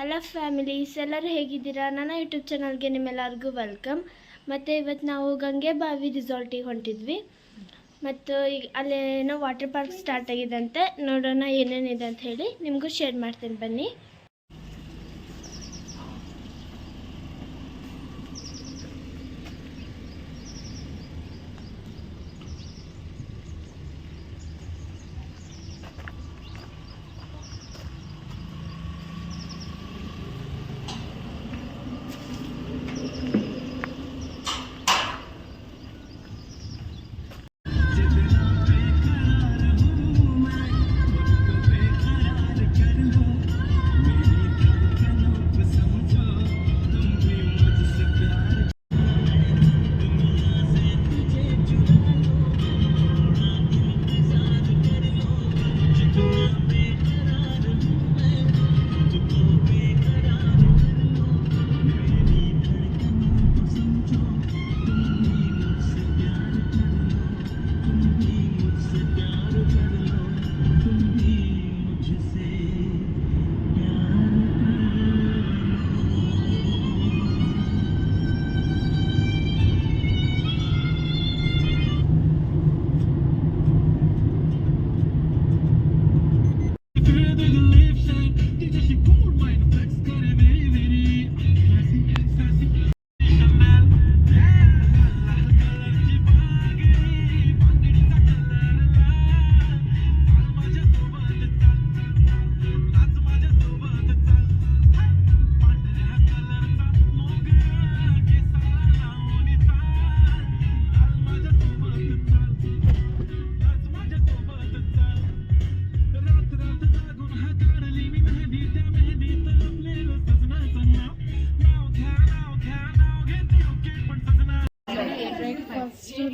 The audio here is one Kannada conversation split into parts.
ಹಲೋ ಫ್ಯಾಮಿಲೀಸ್, ಎಲ್ಲರೂ ಹೇಗಿದ್ದೀರಾ? ನನ್ನ ಯೂಟ್ಯೂಬ್ ಚಾನಲ್ಗೆ ನಿಮ್ಮೆಲ್ಲರಿಗೂ ವೆಲ್ಕಮ್. ಮತ್ತು ಇವತ್ತು ನಾವು ಗಂಗೆಬಾವಿ ರಿಸಾರ್ಟಿಗೆ ಹೊಂಟಿದ್ವಿ. ಮತ್ತು ಈಗ ಅಲ್ಲೇನೋ ವಾಟರ್ ಪಾರ್ಕ್ ಸ್ಟಾರ್ಟ್ ಆಗಿದಂತೆ. ನೋಡೋಣ ಏನೇನಿದೆ ಅಂತ ಹೇಳಿ ನಿಮಗೂ ಶೇರ್ ಮಾಡ್ತೀನಿ, ಬನ್ನಿ.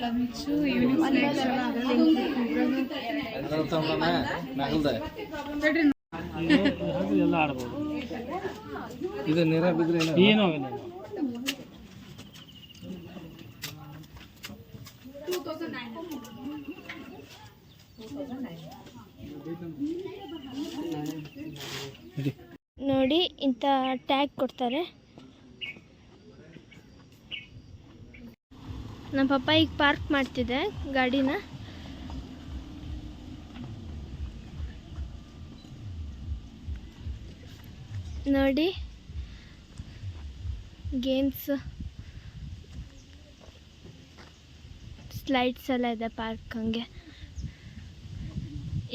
ಲಂಚು ಈವ್ನಿಂಗ್ ಎಲ್ಲ ಆಡ್ಬೋದು. ಇದು ನೀರ ಬಿದ್ರೆ ಏನೋ ನೋಡಿ, ಇಂಥ ಟ್ಯಾಗ್ ಕೊಡ್ತಾರೆ. ನಮ್ಮ ಪಪ್ಪ ಈಗ ಪಾರ್ಕ್ ಮಾಡ್ತಿದ್ದೆ ಗಾಡಿನ. ನೋಡಿ, ಗೇಮ್ಸ್, ಸ್ಲೈಡ್ಸ್ ಎಲ್ಲ ಇದೆ ಪಾರ್ಕ್ ಹಂಗೆ.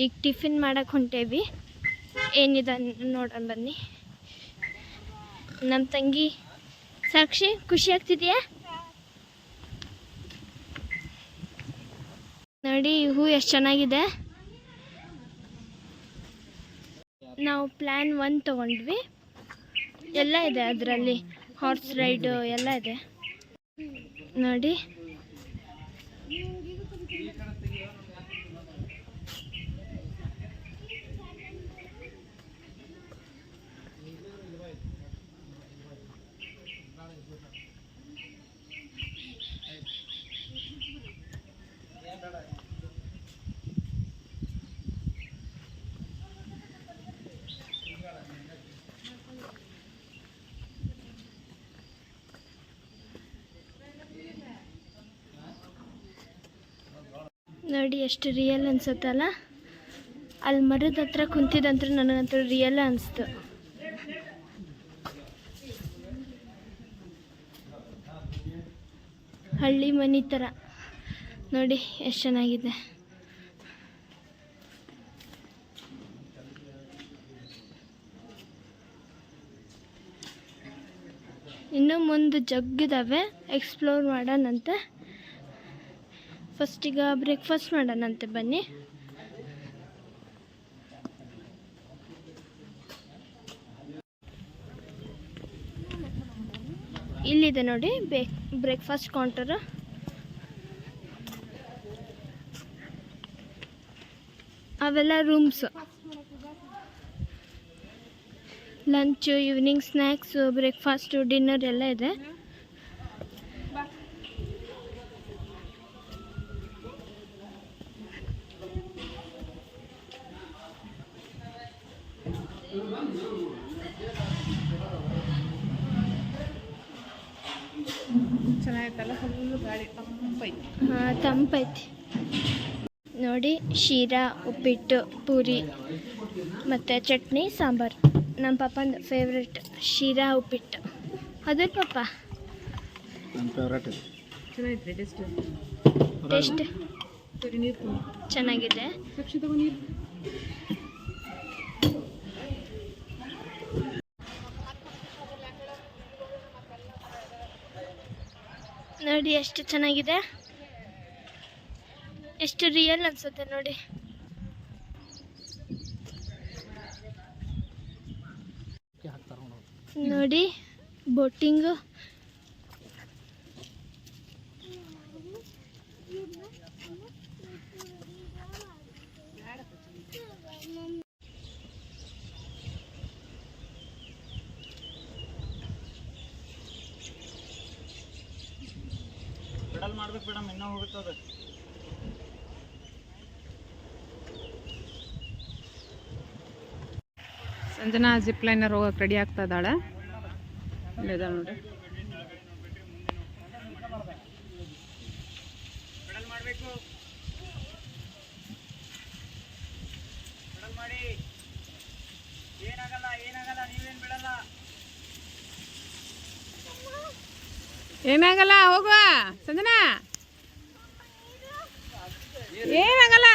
ಈಗ ಟಿಫಿನ್ ಮಾಡಕ್ಕೆ ಹೊಂಟೇವಿ. ಏನಿದೆ ನೋಡೋಣ ಬನ್ನಿ. ನಮ್ಮ ತಂಗಿ ಸಾಕ್ಷಿ, ಖುಷಿ ಆಗ್ತಿದೆಯಾ? ನೋಡಿ, ಹೂ ಎಷ್ಟು ಚೆನ್ನಾಗಿದೆ. ನಾವು ಪ್ಲ್ಯಾನ್ 1 ತೊಗೊಂಡ್ವಿ. ಎಲ್ಲ ಇದೆ ಅದರಲ್ಲಿ, ಹಾರ್ಸ್ ರೈಡು ಎಲ್ಲ ಇದೆ ನೋಡಿ. ನೋಡಿ ಎಷ್ಟು ರಿಯಲ್ ಅನ್ಸುತ್ತಲ್ಲ. ಅಲ್ಲಿ ಮರದ ಹತ್ರ ಕುಂತಿದಂತೂ ನನಗಂತೂ ರಿಯಲ್ ಅನಿಸ್ತು. ಹಳ್ಳಿ ಮನೆ ಥರ ನೋಡಿ ಎಷ್ಟು ಚೆನ್ನಾಗಿದೆ. ಇನ್ನೂ ಮುಂದೆ ಜಗ್ಗಿದಾವೆ, ಎಕ್ಸ್ಪ್ಲೋರ್ ಮಾಡೋಣಂತೆ. ಫಸ್ಟ್ ಈಗ ಬ್ರೇಕ್ಫಾಸ್ಟ್ ಮಾಡೋಣಂತೆ, ಬನ್ನಿ. ಇಲ್ಲಿದೆ ನೋಡಿ ಬ್ರೇಕ್ಫಾಸ್ಟ್ ಕೌಂಟರ್. ಅವೆಲ್ಲ rooms. Lunch, evening snacks, breakfast, dinner ಎಲ್ಲ ಇದೆ. ಚೆನ್ನಾಗಿತ್ತಲ್ಲ, ಫುಲ್ ಗಾಳಿ ತಂಪೈತಿ. ಹಾಂ, ತಂಪೈತಿ ನೋಡಿ. ಶೀರಾ, ಉಪ್ಪಿಟ್ಟು, ಪೂರಿ ಮತ್ತು ಚಟ್ನಿ, ಸಾಂಬಾರು. ನಮ್ಮ ಪಪ್ಪಂದು ಫೇವ್ರೆಟ್ ಶೀರಾ ಉಪ್ಪಿಟ್ಟು. ಅದೇ ಪಪ್ಪ ನನ್ನ ಫೇವ್ರೇಟ್. ಚೆನ್ನಾಗಿತ್ತು ಟೇಸ್ಟ್ ನೀರು ಚೆನ್ನಾಗಿದೆ. ನೀರು ನೋಡಿ ಎಷ್ಟು ಚೆನ್ನಾಗಿದೆ, ಎಷ್ಟು ರಿಯಲ್ ಅನ್ಸುತ್ತೆ ನೋಡಿ. ನೋಡಿ ಬೋಟಿಂಗು. ಪೆಡಲ್ ಮಾಡ್ಬೇಕು ಮೇಡಮ್, ಇನ್ನೂ ಹೋಗುತ್ತದೆ. ಸಂಜನಾ ಜಿಪ್ ಲೈನರ್ ಹೋಗಕ್ಕೆ ರೆಡಿ ಆಗ್ತಾ ಇದ್ದಾಳೆ. ಇಲ್ಲಿದೆ ನೋಡಿ. ಪೆಡಲ್ ಮಾಡಬೇಕು, ಪೆಡಲ್ ಮಾಡಿ. ಏನಾಗಲ್ಲ ಏನಾಗಲ್ಲ, ನೀವೇನು ಬಿಡಲ್ಲ. ಏನಾಗಲ್ಲ, ಹೋಗುವ ಸಂಜನಾ, ಏನಾಗಲ್ಲ.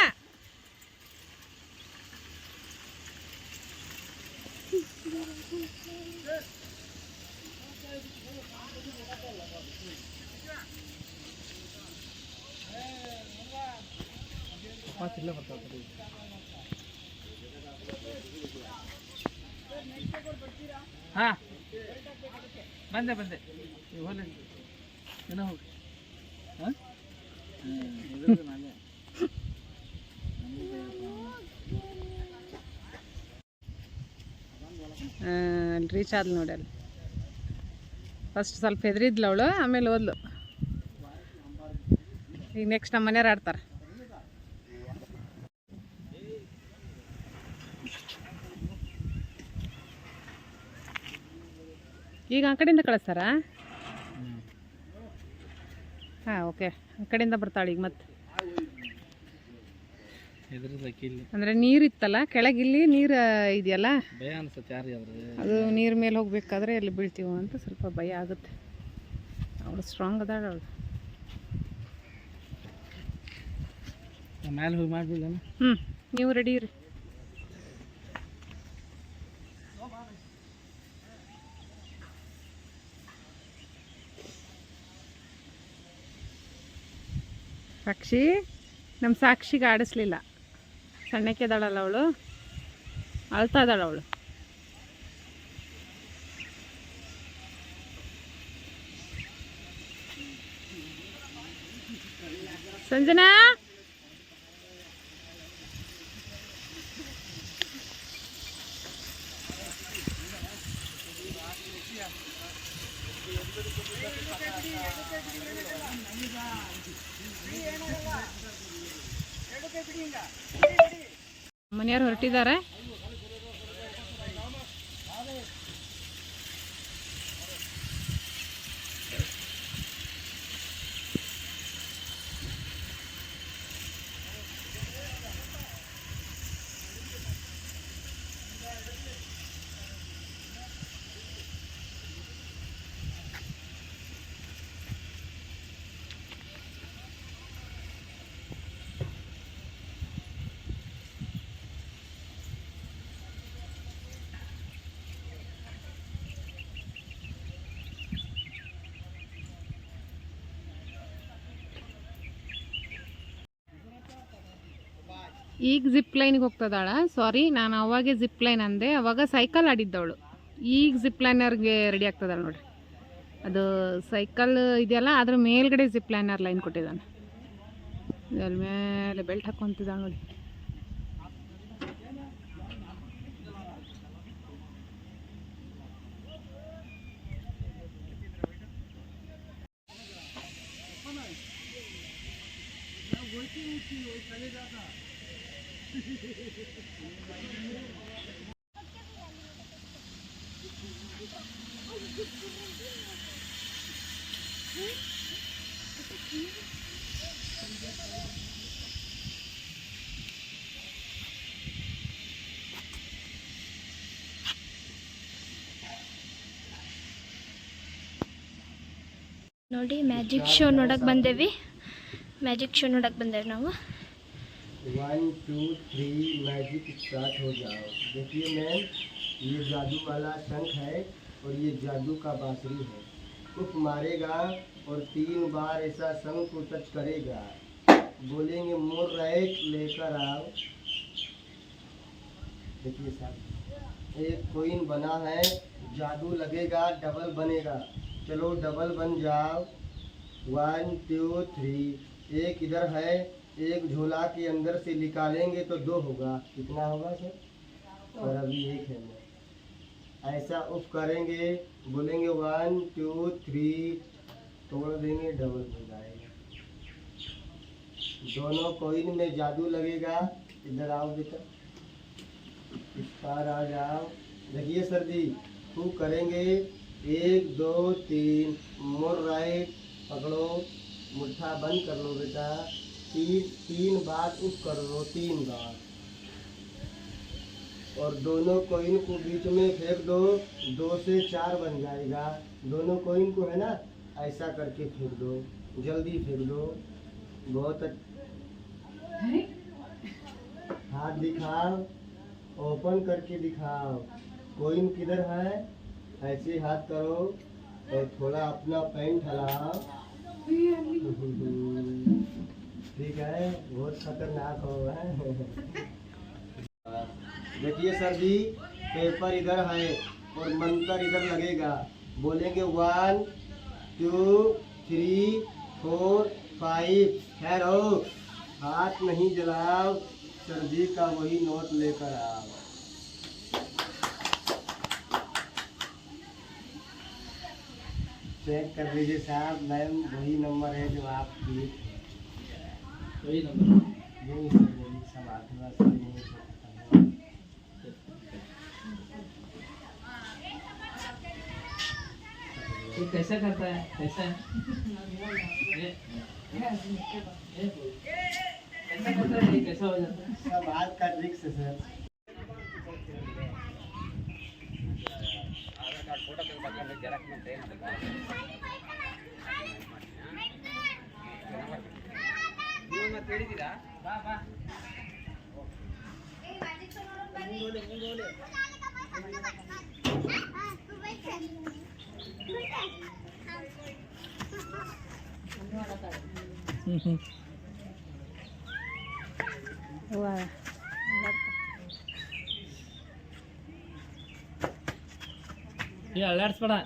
ಹಾ, ಬಂದೆ ಬಂದೆ. ಏನೋ ಹೋಗಿ. ಹಾಂ, ಅಲ್ಲಿ ರೀಚ್ ಆದ್ಲು ನೋಡಿ. ಅಲ್ಲಿ ಫಸ್ಟ್ ಸ್ವಲ್ಪ ಹೆದರಿದ್ಲು ಅವಳು, ಆಮೇಲೆ ಓದ್ಲು. ಈಗ ನೆಕ್ಸ್ಟ್ ನಮ್ಮ ಮನೆಯವ್ರು ಆಡ್ತಾರೆ. ಈಗ ಆ ಕಡೆಯಿಂದ ಕಳಿಸ್ತಾರಾ? ಹಾಂ, ಓಕೆ. ಆ ಕಡೆಯಿಂದ ಬರ್ತಾಳೆ ಈಗ ಮತ್ತೆ. ಅಂದರೆ ನೀರಿತ್ತಲ್ಲ ಕೆಳಗೆ, ಇಲ್ಲಿ ನೀರು ಇದೆಯಲ್ಲ, ಭಯ ಅನ್ಸುತ್ತೆ. ಯಾರು ಅದು ನೀರು ಮೇಲೆ ಹೋಗ್ಬೇಕಾದ್ರೆ ಎಲ್ಲಿ ಬೀಳ್ತೀವೋ ಅಂತ ಸ್ವಲ್ಪ ಭಯ ಆಗುತ್ತೆ. ಅವಳು ಸ್ಟ್ರಾಂಗ್ ಅದಾಳ ಅವಳು. ಮೇಲೆ ಹೋಗಿ ಮಾಡ್ಬಿಲ್ಲ. ನೀವು ರೆಡಿ ಇರಿ. ಸಾಕ್ಷಿ, ನಮ್ಮ ಸಾಕ್ಷಿಗೆ ಆಡಿಸ್ಲಿಲ್ಲ. ಸಣ್ಣಕ್ಕೆ ಇದ್ದಾಳಲ್ಲ ಅವಳು, ಅಳ್ತಾ ಇದ್ದಾಳ ಅವಳು. ಸಂಜನಾ, ಮನೆಯವ್ರು ಹೊರಟಿದ್ದಾರೆ. ಈಗ ಜಿಪ್ ಲೈನ್ಗೆ ಹೋಗ್ತದಾಳ. ಸಾರಿ, ನಾನು ಅವಾಗೆ ಜಿಪ್ ಲೈನ್ ಅಂದೆ, ಅವಾಗ ಸೈಕಲ್ ಆಡಿದ್ದವಳು. ಈಗ ಜಿಪ್ ಲೈನರ್ಗೆ ರೆಡಿ ಆಗ್ತದಾಳ ನೋಡ್ರಿ. ಅದು ಸೈಕಲ್ ಇದೆಯಲ್ಲ, ಅದ್ರ ಮೇಲ್ಗಡೆ ಜಿಪ್ ಲೈನರ್ ಲೈನ್ ಕೊಟ್ಟಿದ್ದಾನೆ. ಅದ್ರ ಮೇಲೆ ಬೆಲ್ಟ್ ಹಾಕ್ಕೊಂತಿದ್ದಾಳೆ ನೋಡಿ. ನೋಡಿ ಮ್ಯಾಜಿಕ್ ಶೋ ನೋಡಕ್ಕೆ ಬಂದೇವಿ. ಮ್ಯಾಜಿಕ್ ಶೋ ನೋಡಕ್ಕೆ ಬಂದೇವಿ ನಾವು. 1 2 3 मैजिक स्टार्ट हो जाओ। देखिए मैम, ये जादू वाला शंख है और ये जादू का बांसुरी है। उफ मारेगा और 3 बार ऐसा शंख को टच करेगा। बोलेंगे मोर रैक लेकर आओ। देखिए साहब, एक कोइन बना है, जादू लगेगा डबल बनेगा। चलो डबल बन जाओ। 1 2 3। एक इधर है, एक झोला के अंदर से निकालेंगे तो 2 होगा। कितना होगा सर? और अभी 1 है। ऐसा उफ करेंगे, बोलेंगे 1 2 3, तोड़ देंगे, डबल हो जाएगा। दोनों कोइन में जादू लगेगा। इधर आओ बेटा, इस पार आ जाओ। देखिए सर जी, खूब करेंगे। 1 2 3, मोर राइट पकड़ो, मुट्ठा बंद कर लो बेटा। 3 बार उफ कर लो, 3 बार। और दोनों कोइन को बीच में फेंक दो। 2 से 4 बन जाएगा। दोनों कोइन को है ना, ऐसा करके फेंक दो, जल्दी फेंक दो। बहुत हाथ दिखाओ, ओपन करके दिखाओ। कोइन किधर है? ऐसे हाथ करो और थोड़ा अपना पैंट हिलाओ। ठीक है, बहुत खतरनाक होगा। देखिए सर जी, पेपर इधर है और मंत्र इधर लगेगा। बोलेंगे 1 2 3 4 5। ठहरो, हाथ नहीं जलाओ। सर जी का वही नोट लेकर आओ। चेक कर लीजिए साहब, मैम वही नंबर है जो आप दिए। वही नंबर यही सब आठवां से यही से खत्म हुआ। ये कैसा करता है? कैसा है? कैसा करता है? ये कैसा हो जाता है? सब हाथ का ट्रिक्स है सर। ये अलर्ट्स पड़ा।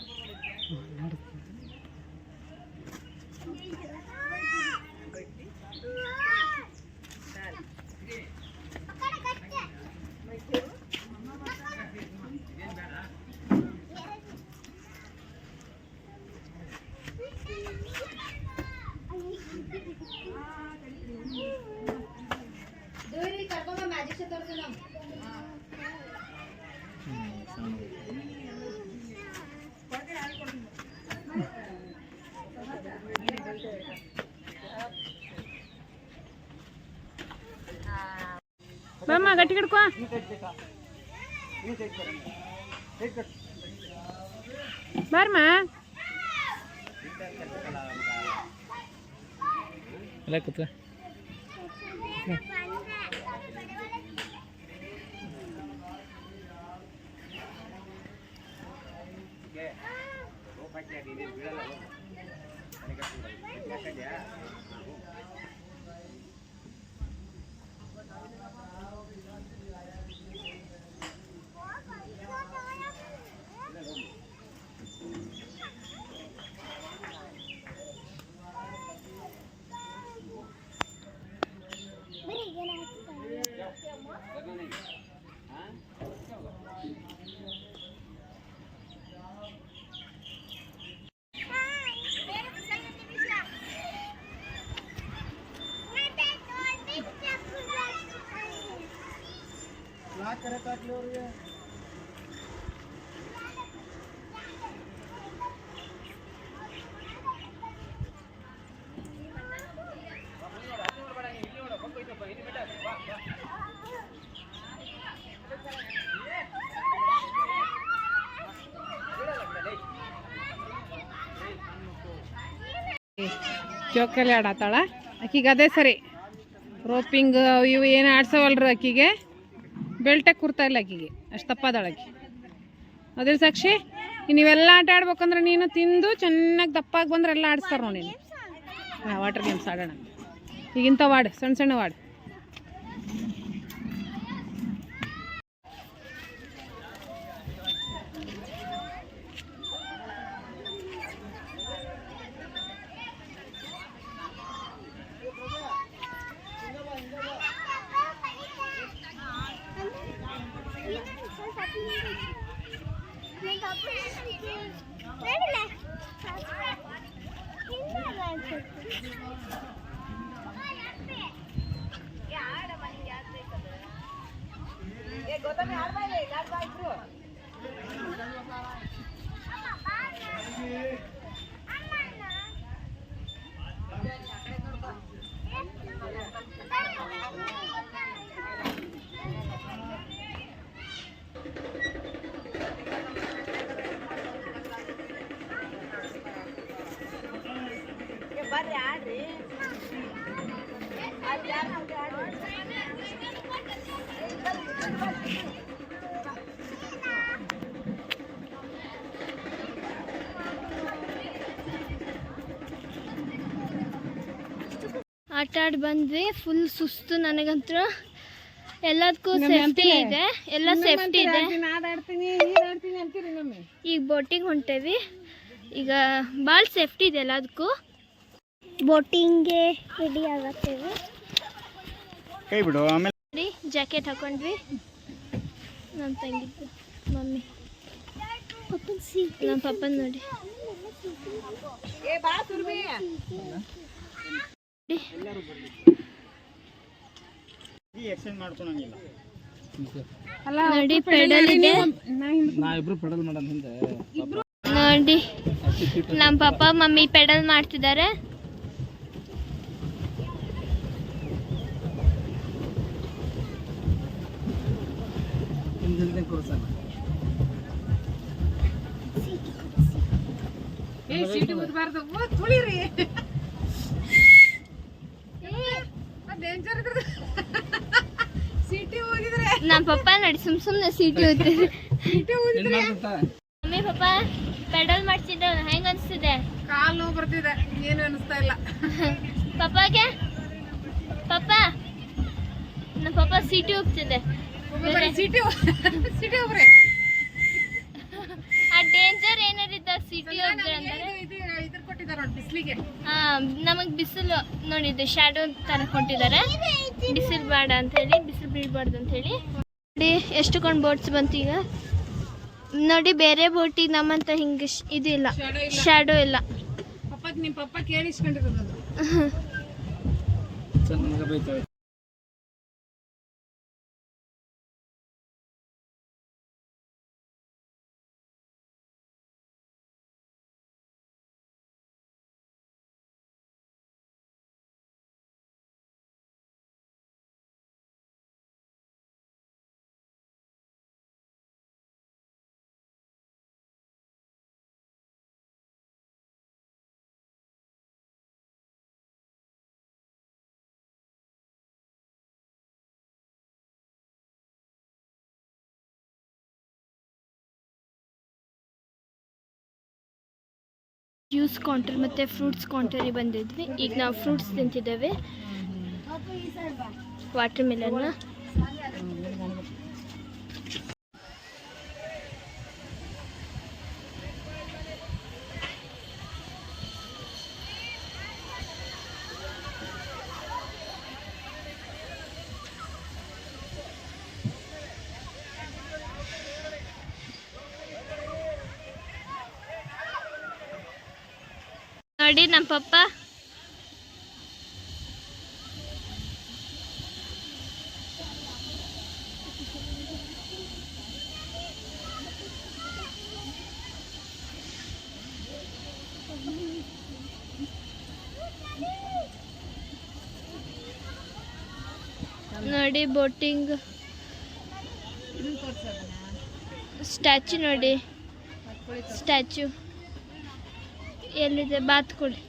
ಬಾಮ್ಮ ಗಟ್ಟಿ ಹಿಡ್ಕೋ. ಬಾರಮ್ಮ. ಎಲ್ಲ ಕೂತ ಚೌಕಲ್ಲಿ ಆಡತ್ತಾಳ ಆಕಿಗೆ ಅದೇ ಸರಿ. ರೋಪಿಂಗ್ ಇವು ಏನು ಆಡ್ಸವಲ್ರಿ ಆಕಿಗೆ, ಬೆಲ್ಟೆ ಕೂರ್ತಾ ಇಲ್ಲ ಆಕಿಗೆ, ಅಷ್ಟು ತಪ್ಪದಾಳ ಆಕಿ. ಅದ್ರ ಸಾಕ್ಷಿ ನೀವೆಲ್ಲ ಆಟ ಆಡ್ಬೇಕಂದ್ರೆ ನೀನು ತಿಂದು ಚೆನ್ನಾಗಿ ದಪ್ಪಾಗಿ ಬಂದ್ರೆ ಎಲ್ಲ ಆಡಿಸ್ತಾರೆ ನೋಡಿ ನೀನು. ಹಾಂ, ವಾಟರ್ ಗೇಮ್ಸ್ ಆಡೋಣ ಈಗಿಂತ ವಾರ್ಡ್, ಸಣ್ಣ ಸಣ್ಣ ವಾರ್ಡ್. ಆಟ ಆಡಿ ಬಂದ್ವಿ. ಫುಲ್ ಸುಸ್ತು ನನಗಂತೂ. ಎಲ್ಲದಕ್ಕೂ ಸೇಫ್ಟಿ ಇದೆ, ಎಲ್ಲ ಸೇಫ್ಟಿ ಇದೆ. ಈಗ ಬೋಟಿಂಗ್ ಹೊಂಟೇವಿ. ಈಗ ಭಾಳ ಸೇಫ್ಟಿ ಇದೆ ಎಲ್ಲದಕ್ಕೂ. ಬೋಟಿಂಗ್ಗೆ ರೆಡಿ ಆಗತ್ತೇವೆ. ಕೈ ಬಿಡು. ಆಮೇಲೆ ಜಾಕೆಟ್ ಹಾಕೊಂಡ್ವಿ. ನನ್ನ ತಂಗಿದ್ದು ಮಮ್ಮಿ, ನಮ್ಮ ಪಪ್ಪನ ನೋಡಿ. ನೋಡಿ ಪೆಡಲ್ ಇದೆ ನೋಡಿ. ನಮ್ಮ ಪಪ್ಪ ಮಮ್ಮಿ ಪೆಡಲ್ ಮಾಡ್ತಿದ್ದಾರೆ. ನಮ್ಮ ಪಪ್ಪ ನೋಡಿ ಸುಮ್ಮನೆ ಸೀಟಿ ಓದ್ತಿದ್ರು. ಮಮ್ಮಿ ಪಪ್ಪ ಪೆಡಲ್ ಮಾಡ್ತಿದ್ದ, ಹೆಂಗ ಅನಿಸ್ತಿದೆ? ಕಾಲು ನೋವು ಬರ್ತಿದೆ, ಏನು ಅನಿಸ್ತಾ ಇಲ್ಲ. ಪಪ್ಪಾಗೆ ಪಪ್ಪ ನಮ್ಮ ಪಪ್ಪ ಸೀಟಿ ಹೋಗ್ತಿದೆ. ಸಿಟಿ ಹೋಗ್ರೆ ಆ ಡೇಂಜರ್ ಏನಾರಿದ್ದ ಸಿಟಿ ಹೋಗ್ತಾರೆ ಅಂದರೆ ಇದ್ರ ಕೊಟ್ಟಿದ್ದಾರೆ ನೋಡಿ ಬಿಸಿಲಿಗೆ. ನಮಗೆ ಬಿಸಿಲು ನೋಡಿದ್ದು ಶ್ಯಾಡೋ ತರ ಕೊಟ್ಟಿದ್ದಾರೆ. ಬಿಸಿಲು ಬೇಡ ಅಂತ ಹೇಳಿ, ಬಿಸಿಲು ಬೀಳಬಾರ್ದು ಅಂತ ಹೇಳಿ. ನೋಡಿ ಎಷ್ಟುಕೊಂಡು ಬೋಟ್ಸ್ ಬಂತು ಈಗ ನೋಡಿ. ಬೇರೆ ಬೋಟಿಗೆ ನಮ್ಮಂತ ಹಿಂಗೆ ಇದು ಇಲ್ಲ, ಶ್ಯಾಡೋ ಇಲ್ಲ. ನಿಮ್ಮ ಪಪ್ಪ ಕೇಳಿಸ್ಕೊಂಡಿರೋದು. ಜ್ಯೂಸ್ ಕೌಂಟರ್ ಮತ್ತು ಫ್ರೂಟ್ಸ್ ಕೌಂಟರಿಗೆ ಬಂದಿದ್ವಿ. ಈಗ ನಾವು ಫ್ರೂಟ್ಸ್ ತಿಂತಿದ್ದೇವೆ. ವಾಟರ್ ಮೆಲನ್ನ. ನೋಡಿ ನಮ್ಮ ಪಪ್ಪ ನೋಡಿ ಬೋಟಿಂಗ್ ಸ್ಟ್ಯಾಚು ನೋಡಿ. ಸ್ಟ್ಯಾಚು ಎಲ್ಲಿದೆ? ಬಾತುಕೋಳಿ.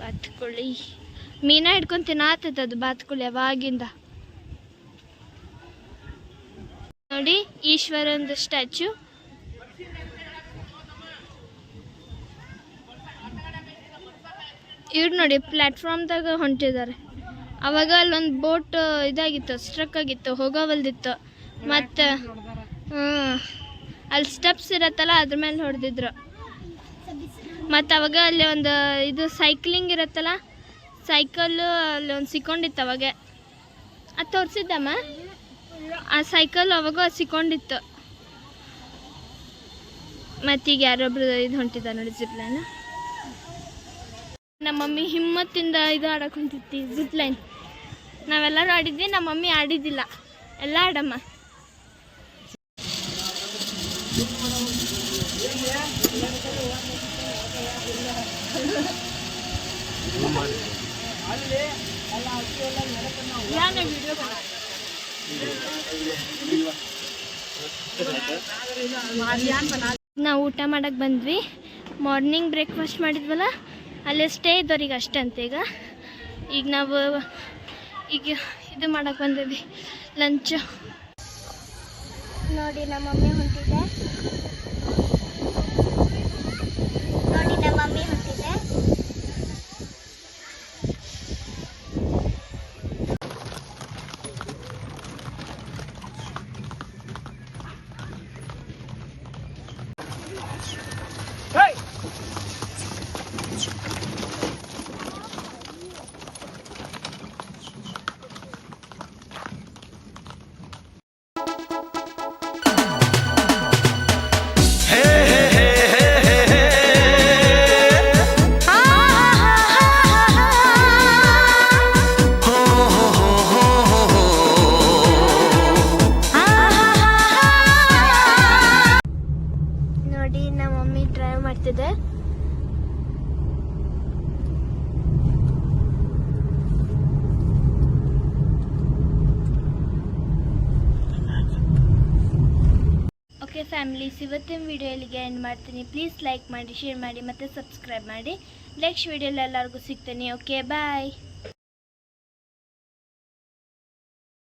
ಬಾತುಕೋಳಿ ಮೀನ ಹಿಡ್ಕೊಂಡು ತಿನ್ನಾತದ ಅದು ಬಾತುಕೋಳಿ ಅವಾಗಿಂದ. ನೋಡಿ ಈಶ್ವರಂದು ಸ್ಟ್ಯಾಚ್ಯೂ. ಇವ್ರು ನೋಡಿ ಪ್ಲ್ಯಾಟ್ಫಾರ್ಮ್ದಾಗ ಹೊಂಟಿದ್ದಾರೆ. ಅವಾಗ ಅಲ್ಲೊಂದು ಬೋಟ್ ಇದಾಗಿತ್ತು, ಸ್ಟ್ರಕ್ ಆಗಿತ್ತು, ಹೋಗೋವಲ್ದಿತ್ತು. ಮತ್ತು ಅಲ್ಲಿ ಸ್ಟೆಪ್ಸ್ ಇರತ್ತಲ್ಲ ಅದ್ರ ಮೇಲೆ ಹೊಡೆದಿದ್ರು. ಮತ್ತು ಅವಾಗ ಅಲ್ಲಿ ಒಂದು ಇದು ಸೈಕ್ಲಿಂಗ್ ಇರತ್ತಲ್ಲ, ಸೈಕಲ್ಲು ಅಲ್ಲಿ ಒಂದು ಸಿಕ್ಕೊಂಡಿತ್ತು ಅವಾಗ. ಅದು ತೋರಿಸಿದ್ದಮ್ಮ, ಆ ಸೈಕಲ್ ಅವಾಗ ಸಿಕ್ಕೊಂಡಿತ್ತು. ಮತ್ತೀಗ ಯಾರೊಬ್ರು ಇದು ಹೊಂಟಿದ್ದಾರೆ ನೋಡಿ ಜಿಪ್ಲೈನ್. ನಮ್ಮ ಮಮ್ಮಿ ಹಿಮ್ಮತ್ತಿಂದ ಇದು ಆಡಕ್ಕೆ ಹೊಂಟಿತ್ತು ಜಿಪ್ಲೈನ್. ನಾವೆಲ್ಲರೂ ಆಡಿದ್ವಿ, ನಮ್ಮ ಮಮ್ಮಿ ಆಡಿದ್ದಿಲ್ಲ. ಎಲ್ಲ ಆಡಮ್ಮ. ನಾವು ಊಟ ಮಾಡಕ್ಕೆ ಬಂದ್ವಿ. ಮಾರ್ನಿಂಗ್ ಬ್ರೇಕ್ಫಾಸ್ಟ್ ಮಾಡಿದ್ವಲ್ಲ, ಅಲ್ಲೇ ಸ್ಟೇ ಇದ್ದವ್ರಿಗೆ ಅಷ್ಟೇ ಅಂತ. ಈಗ ನಾವು ಇದು ಮಾಡಕ್ಕೆ ಬಂದಿದ್ವಿ ಲಂಚ್. ನೋಡಿ ನಮ್ಮ ಮಮ್ಮಿ ಹೊಂಟಿದೆ. ನೋಡಿ ನಮ್ಮ ಮಮ್ಮಿ ಡ್ರೈವ್ ಮಾಡ್ತಿದೆ. ಓಕೆ ಫ್ಯಾಮಿಲೀಸ್, ಇವತ್ತಿನ ವಿಡಿಯೋ ಇಲ್ಲಿಗೆ ಎಂಡ್ ಮಾಡ್ತೀನಿ. ಪ್ಲೀಸ್ ಲೈಕ್ ಮಾಡಿ, ಶೇರ್ ಮಾಡಿ ಮತ್ತು ಸಬ್ಸ್ಕ್ರೈಬ್ ಮಾಡಿ. ನೆಕ್ಸ್ಟ್ ವಿಡಿಯೋಲಿ ಎಲ್ಲರಿಗೂ ಸಿಗ್ತೀನಿ. ಓಕೆ ಬಾಯ್.